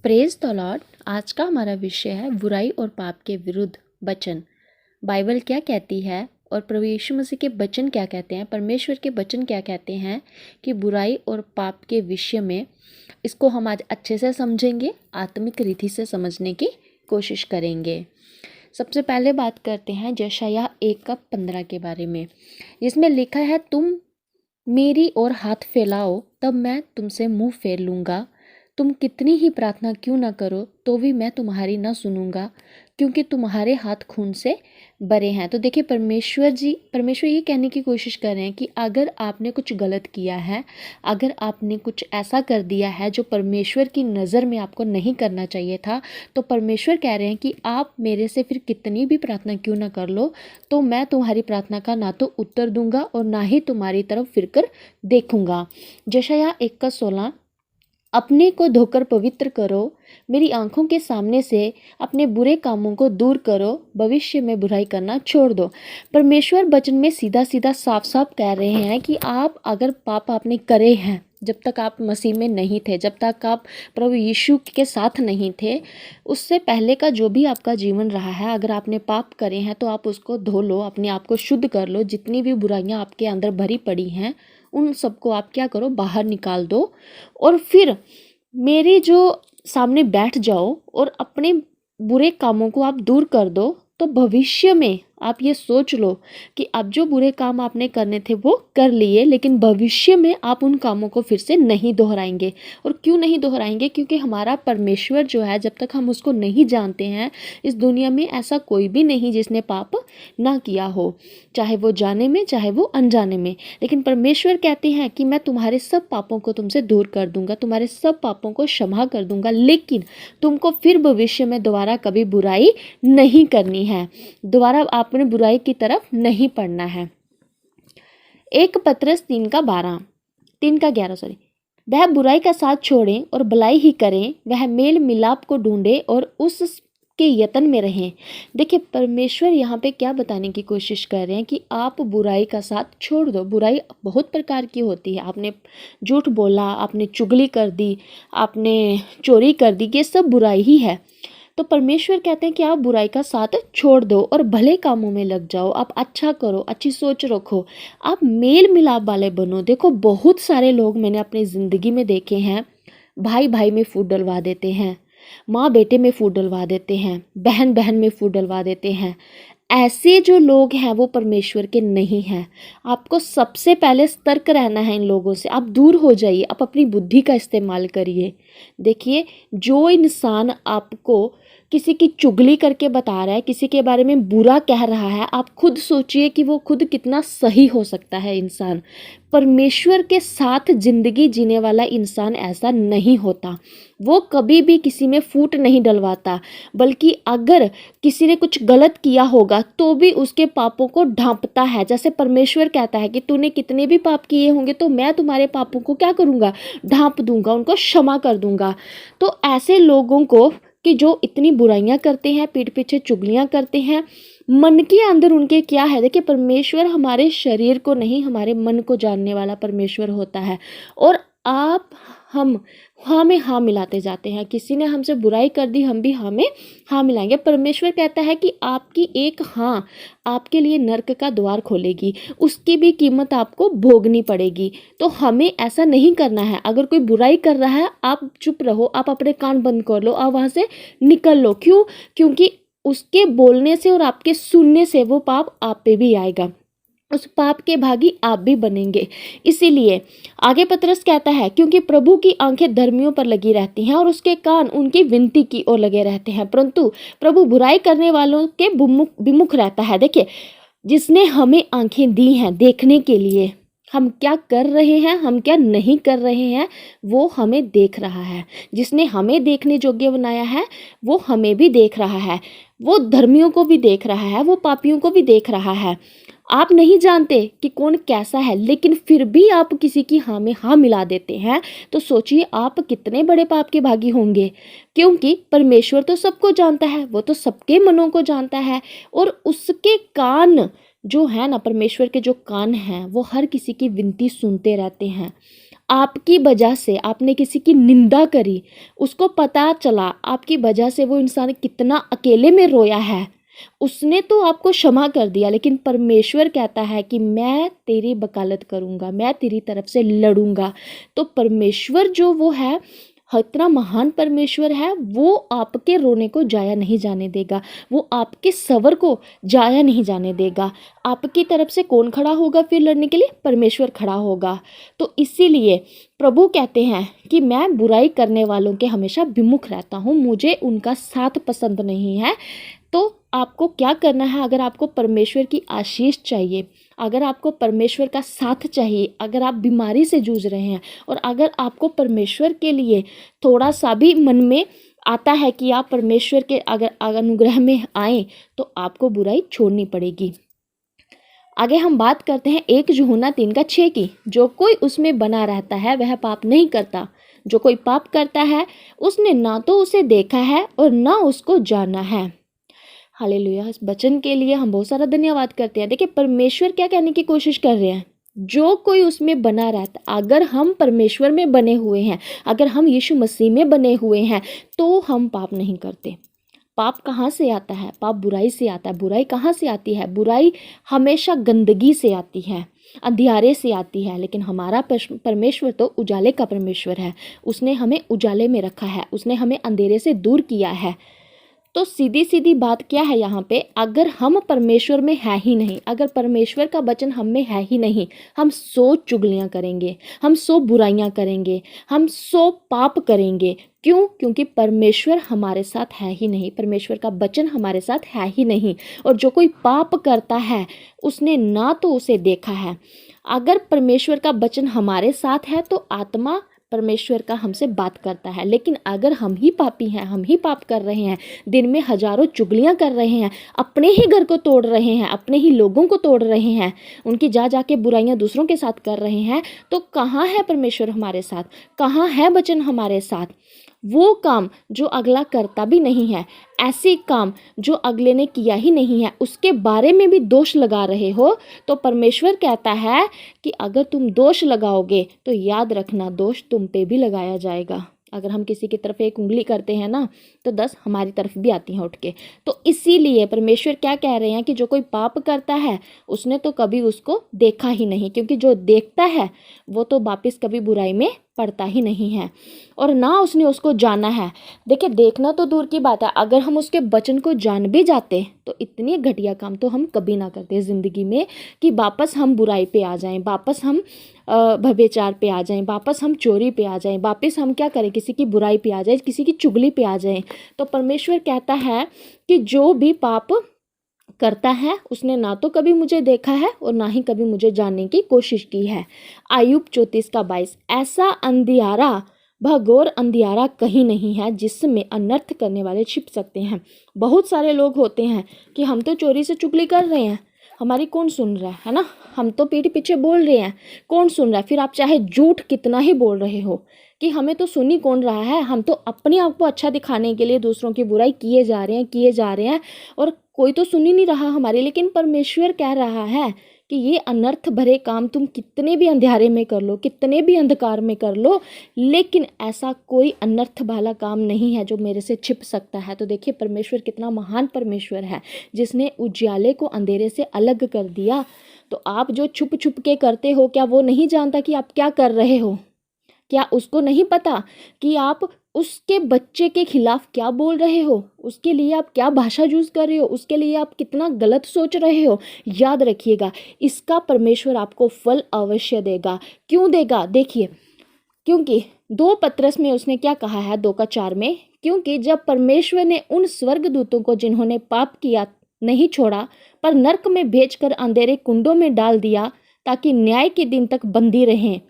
Praise the Lord. आज का हमारा विषय है बुराई और पाप के विरुद्ध वचन। बाइबल क्या कहती है और प्रभु यीशु मसीह के वचन क्या कहते हैं, परमेश्वर के वचन क्या कहते हैं कि बुराई और पाप के विषय में। इसको हम आज अच्छे से समझेंगे, आत्मिक रीति से समझने की कोशिश करेंगे। सबसे पहले बात करते हैं यशायाह 1:15 के बारे में, जिसमें लिखा है, तुम मेरी ओर हाथ फैलाओ तब मैं तुमसे मुंह फेर लूँगा। तुम कितनी ही प्रार्थना क्यों न करो तो भी मैं तुम्हारी न सुनूंगा, क्योंकि तुम्हारे हाथ खून से भरे हैं। तो देखिए, परमेश्वर ये कहने की कोशिश कर रहे हैं कि अगर आपने कुछ गलत किया है, अगर आपने कुछ ऐसा कर दिया है जो परमेश्वर की नज़र में आपको नहीं करना चाहिए था, तो परमेश्वर कह रहे हैं कि आप मेरे से फिर कितनी भी प्रार्थना क्यों ना कर लो, तो मैं तुम्हारी प्रार्थना का ना तो उत्तर दूंगा और ना ही तुम्हारी तरफ फिरकर देखूंगा। यशायाह 1:16, अपने को धोकर पवित्र करो, मेरी आंखों के सामने से अपने बुरे कामों को दूर करो, भविष्य में बुराई करना छोड़ दो। परमेश्वर वचन में सीधा सीधा साफ साफ कह रहे हैं कि आप अगर पाप आपने करे हैं, जब तक आप मसीह में नहीं थे, जब तक आप प्रभु यीशु के साथ नहीं थे, उससे पहले का जो भी आपका जीवन रहा है, अगर आपने पाप करे हैं तो आप उसको धो लो, अपने आप को शुद्ध कर लो। जितनी भी बुराइयां आपके अंदर भरी पड़ी हैं उन सबको आप क्या करो, बाहर निकाल दो और फिर मेरे जो सामने बैठ जाओ और अपने बुरे कामों को आप दूर कर दो। तो भविष्य में आप ये सोच लो कि अब जो बुरे काम आपने करने थे वो कर लिए, लेकिन भविष्य में आप उन कामों को फिर से नहीं दोहराएंगे। और क्यों नहीं दोहराएंगे? क्योंकि हमारा परमेश्वर जो है, जब तक हम उसको नहीं जानते हैं, इस दुनिया में ऐसा कोई भी नहीं जिसने पाप ना किया हो, चाहे वो जाने में चाहे वो अनजाने में। लेकिन परमेश्वर कहते हैं कि मैं तुम्हारे सब पापों को तुमसे दूर कर दूंगा, तुम्हारे सब पापों को क्षमा कर दूंगा, लेकिन तुमको फिर भविष्य में दोबारा कभी बुराई नहीं करनी है, दोबारा आपने बुराई की तरफ नहीं पड़ना है। 1 पतरस 3:11 वह बुराई का साथ छोड़ें और भलाई ही करें, वह मेल मिलाप को ढूंढे और उसके यत्न में रहें। देखिए, परमेश्वर यहाँ पे क्या बताने की कोशिश कर रहे हैं कि आप बुराई का साथ छोड़ दो। बुराई बहुत प्रकार की होती है। आपने झूठ बोला, आपने चुगली कर दी, आपने चोरी कर दी, ये सब बुराई ही है। तो परमेश्वर कहते हैं कि आप बुराई का साथ छोड़ दो और भले कामों में लग जाओ, आप अच्छा करो, अच्छी सोच रखो, आप मेल मिलाप वाले बनो। देखो, बहुत सारे लोग मैंने अपनी ज़िंदगी में देखे हैं, भाई भाई में फूट डलवा देते हैं, माँ बेटे में फूट डलवा देते हैं, बहन बहन में फूट डलवा देते हैं। ऐसे जो लोग हैं वो परमेश्वर के नहीं हैं। आपको सबसे पहले सतर्क रहना है इन लोगों से। आप दूर हो जाइए, आप अपनी बुद्धि का इस्तेमाल करिए। देखिए, जो इंसान आपको किसी की चुगली करके बता रहा है, किसी के बारे में बुरा कह रहा है, आप खुद सोचिए कि वो खुद कितना सही हो सकता है इंसान। परमेश्वर के साथ जिंदगी जीने वाला इंसान ऐसा नहीं होता। वो कभी भी किसी में फूट नहीं डलवाता, बल्कि अगर किसी ने कुछ गलत किया होगा तो भी उसके पापों को ढांपता है। जैसे परमेश्वर कहता है कि तूने कितने भी पाप किए होंगे तो मैं तुम्हारे पापों को क्या करूँगा, ढांप दूंगा, उनको क्षमा कर दूंगा। तो ऐसे लोगों को कि जो इतनी बुराइयां करते हैं, पीठ पीछे चुगलियां करते हैं, मन के अंदर उनके क्या है। देखिए, परमेश्वर हमारे शरीर को नहीं, हमारे मन को जानने वाला परमेश्वर होता है। और आप हम हाँ में हाँ मिलाते जाते हैं। किसी ने हमसे बुराई कर दी, हम भी हाँ में हाँ मिलाएंगे। परमेश्वर कहता है कि आपकी एक हाँ आपके लिए नर्क का द्वार खोलेगी, उसकी भी कीमत आपको भोगनी पड़ेगी। तो हमें ऐसा नहीं करना है। अगर कोई बुराई कर रहा है, आप चुप रहो, आप अपने कान बंद कर लो, आप वहाँ से निकल लो। क्यों? क्योंकि उसके बोलने से और आपके सुनने से वो पाप आप पे भी आएगा, उस पाप के भागी आप भी बनेंगे। इसीलिए आगे पतरस कहता है, क्योंकि प्रभु की आंखें धर्मियों पर लगी रहती हैं और उसके कान उनकी विनती की ओर लगे रहते हैं, परंतु प्रभु बुराई करने वालों के विमुख रहता है। देखिए, जिसने हमें आंखें दी हैं देखने के लिए, हम क्या कर रहे हैं, हम क्या नहीं कर रहे हैं, वो हमें देख रहा है। जिसने हमें देखने योग्य बनाया है वो हमें भी देख रहा है, वो धर्मियों को भी देख रहा है, वो पापियों को भी देख रहा है। आप नहीं जानते कि कौन कैसा है, लेकिन फिर भी आप किसी की हाँ में हाँ मिला देते हैं, तो सोचिए आप कितने बड़े पाप के भागी होंगे। क्योंकि परमेश्वर तो सबको जानता है, वो तो सबके मनों को जानता है, और उसके कान जो है ना, परमेश्वर के जो कान हैं वो हर किसी की विनती सुनते रहते हैं। आपकी वजह से आपने किसी की निंदा करी, उसको पता चला आपकी वजह से वो इंसान कितना अकेले में रोया है, उसने तो आपको क्षमा कर दिया, लेकिन परमेश्वर कहता है कि मैं तेरी वकालत करूँगा, मैं तेरी तरफ से लड़ूंगा। तो परमेश्वर जो वो है, इतना महान परमेश्वर है, वो आपके रोने को जाया नहीं जाने देगा, वो आपके सबर को जाया नहीं जाने देगा। आपकी तरफ से कौन खड़ा होगा फिर लड़ने के लिए? परमेश्वर खड़ा होगा। तो इसीलिए प्रभु कहते हैं कि मैं बुराई करने वालों के हमेशा विमुख रहता हूँ, मुझे उनका साथ पसंद नहीं है। तो आपको क्या करना है? अगर आपको परमेश्वर की आशीष चाहिए, अगर आपको परमेश्वर का साथ चाहिए, अगर आप बीमारी से जूझ रहे हैं और अगर आपको परमेश्वर के लिए थोड़ा सा भी मन में आता है कि आप परमेश्वर के अगर अनुग्रह में आएँ, तो आपको बुराई छोड़नी पड़ेगी। आगे हम बात करते हैं 1 यूहन्ना 3:6 की। जो कोई उसमें बना रहता है वह पाप नहीं करता। जो कोई पाप करता है उसने ना तो उसे देखा है और ना उसको जाना है। हालेलुया। इस वचन के लिए हम बहुत सारा धन्यवाद करते हैं। देखिए परमेश्वर क्या कहने की कोशिश कर रहे हैं, जो कोई उसमें बना रहता, अगर हम परमेश्वर में बने हुए हैं, अगर हम यीशु मसीह में बने हुए हैं, तो हम पाप नहीं करते। पाप कहाँ से आता है? पाप बुराई से आता है। बुराई कहाँ से आती है? बुराई हमेशा गंदगी से आती है, अंधियारे से आती है। लेकिन हमारा परमेश्वर तो उजाले का परमेश्वर है, उसने हमें उजाले में रखा है, उसने हमें अंधेरे से दूर किया है। तो सीधी सीधी बात क्या है यहाँ पे, अगर हम परमेश्वर में है ही नहीं, अगर परमेश्वर का वचन हम में है ही नहीं, हम 100 चुगलियाँ करेंगे, हम 100 बुराइयाँ करेंगे, हम 100 पाप करेंगे। क्यों? क्योंकि परमेश्वर हमारे साथ है ही नहीं, परमेश्वर का वचन हमारे साथ है ही नहीं। और जो कोई पाप करता है उसने ना तो उसे देखा है। अगर परमेश्वर का वचन हमारे साथ है तो आत्मा परमेश्वर का हमसे बात करता है। लेकिन अगर हम ही पापी हैं, हम ही पाप कर रहे हैं, दिन में हजारों चुगलियां कर रहे हैं, अपने ही घर को तोड़ रहे हैं, अपने ही लोगों को तोड़ रहे हैं, उनकी जा जाके बुराइयां दूसरों के साथ कर रहे हैं, तो कहाँ है परमेश्वर हमारे साथ? कहाँ है वचन हमारे साथ? वो काम जो अगला करता भी नहीं है, ऐसे काम जो अगले ने किया ही नहीं है, उसके बारे में भी दोष लगा रहे हो, तो परमेश्वर कहता है कि अगर तुम दोष लगाओगे तो याद रखना दोष तुम पे भी लगाया जाएगा। अगर हम किसी की तरफ एक उंगली करते हैं ना, तो 10 हमारी तरफ भी आती हैं उठ के। तो इसीलिए परमेश्वर क्या कह रहे हैं कि जो कोई पाप करता है उसने तो कभी उसको देखा ही नहीं, क्योंकि जो देखता है वो तो वापिस कभी बुराई में पड़ता ही नहीं है, और ना उसने उसको जाना है। देखिए देखना तो दूर की बात है, अगर हम उसके वचन को जान भी जाते तो इतनी घटिया काम तो हम कभी ना करते ज़िंदगी में कि वापस हम बुराई पे आ जाएं, वापस हम व्यभिचार पे आ जाएं, वापस हम चोरी पे आ जाएं, वापस हम क्या करें, किसी की बुराई पे आ जाएं, किसी की चुगली पे आ जाएं। तो परमेश्वर कहता है कि जो भी पाप करता है उसने ना तो कभी मुझे देखा है और ना ही कभी मुझे जानने की कोशिश की है। आयुब 34:22। ऐसा अंधियारा, घोर अंधियारा कहीं नहीं है जिसमें अनर्थ करने वाले छिप सकते हैं। बहुत सारे लोग होते हैं कि हम तो चोरी से चुगली कर रहे हैं, हमारी कौन सुन रहा है ना, हम तो पीठ पीछे बोल रहे हैं, कौन सुन रहा है? फिर आप चाहे झूठ कितना ही बोल रहे हो कि हमें तो सुन ही कौन रहा है, हम तो अपने आप को अच्छा दिखाने के लिए दूसरों की बुराई किए जा रहे हैं और कोई तो सुन ही नहीं रहा हमारी। लेकिन परमेश्वर कह रहा है कि ये अनर्थ भरे काम तुम कितने भी अंधेरे में कर लो, कितने भी अंधकार में कर लो, लेकिन ऐसा कोई अनर्थ वाला काम नहीं है जो मेरे से छिप सकता है। तो देखिए परमेश्वर कितना महान परमेश्वर है, जिसने उजाले को अंधेरे से अलग कर दिया। तो आप जो छुप छुप के करते हो, क्या वो नहीं जानता कि आप क्या कर रहे हो? क्या उसको नहीं पता कि आप उसके बच्चे के खिलाफ क्या बोल रहे हो, उसके लिए आप क्या भाषा यूज़ कर रहे हो, उसके लिए आप कितना गलत सोच रहे हो? याद रखिएगा, इसका परमेश्वर आपको फल अवश्य देगा। क्यों देगा? देखिए, क्योंकि 2 पत्रस में उसने क्या कहा है, 2:4 में, क्योंकि जब परमेश्वर ने उन स्वर्गदूतों को जिन्होंने पाप किया नहीं छोड़ा, पर नरक में भेजकर अंधेरे कुंडों में डाल दिया ताकि न्याय के दिन तक बंदी रहें।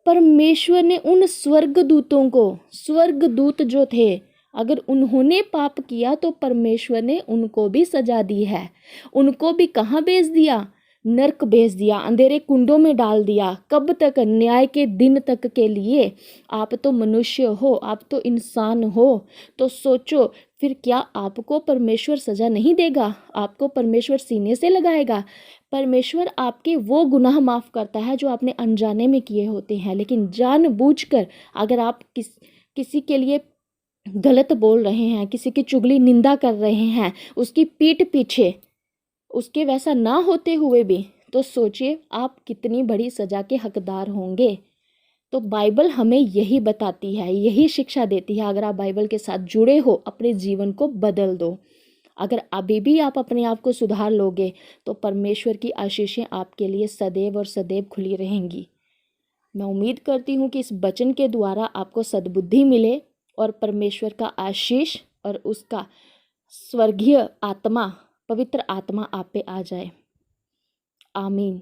परमेश्वर ने उन स्वर्गदूतों को, स्वर्गदूत जो थे, अगर उन्होंने पाप किया तो परमेश्वर ने उनको भी सजा दी है। उनको भी कहाँ भेज दिया? नर्क भेज दिया, अंधेरे कुंडों में डाल दिया। कब तक? न्याय के दिन तक के लिए। आप तो मनुष्य हो, आप तो इंसान हो, तो सोचो फिर क्या आपको परमेश्वर सज़ा नहीं देगा? आपको परमेश्वर सीने से लगाएगा? परमेश्वर आपके वो गुनाह माफ़ करता है जो आपने अनजाने में किए होते हैं, लेकिन जानबूझकर अगर आप किसी के लिए गलत बोल रहे हैं, किसी की चुगली निंदा कर रहे हैं, उसकी पीठ पीछे, उसके वैसा ना होते हुए भी, तो सोचिए आप कितनी बड़ी सज़ा के हकदार होंगे। तो बाइबल हमें यही बताती है, यही शिक्षा देती है। अगर आप बाइबल के साथ जुड़े हो, अपने जीवन को बदल दो। अगर अभी भी आप अपने आप को सुधार लोगे तो परमेश्वर की आशीषें आपके लिए सदैव और सदैव खुली रहेंगी। मैं उम्मीद करती हूँ कि इस वचन के द्वारा आपको सद्बुद्धि मिले और परमेश्वर का आशीष और उसका स्वर्गीय आत्मा, पवित्र आत्मा आप पे आ जाए। आमीन।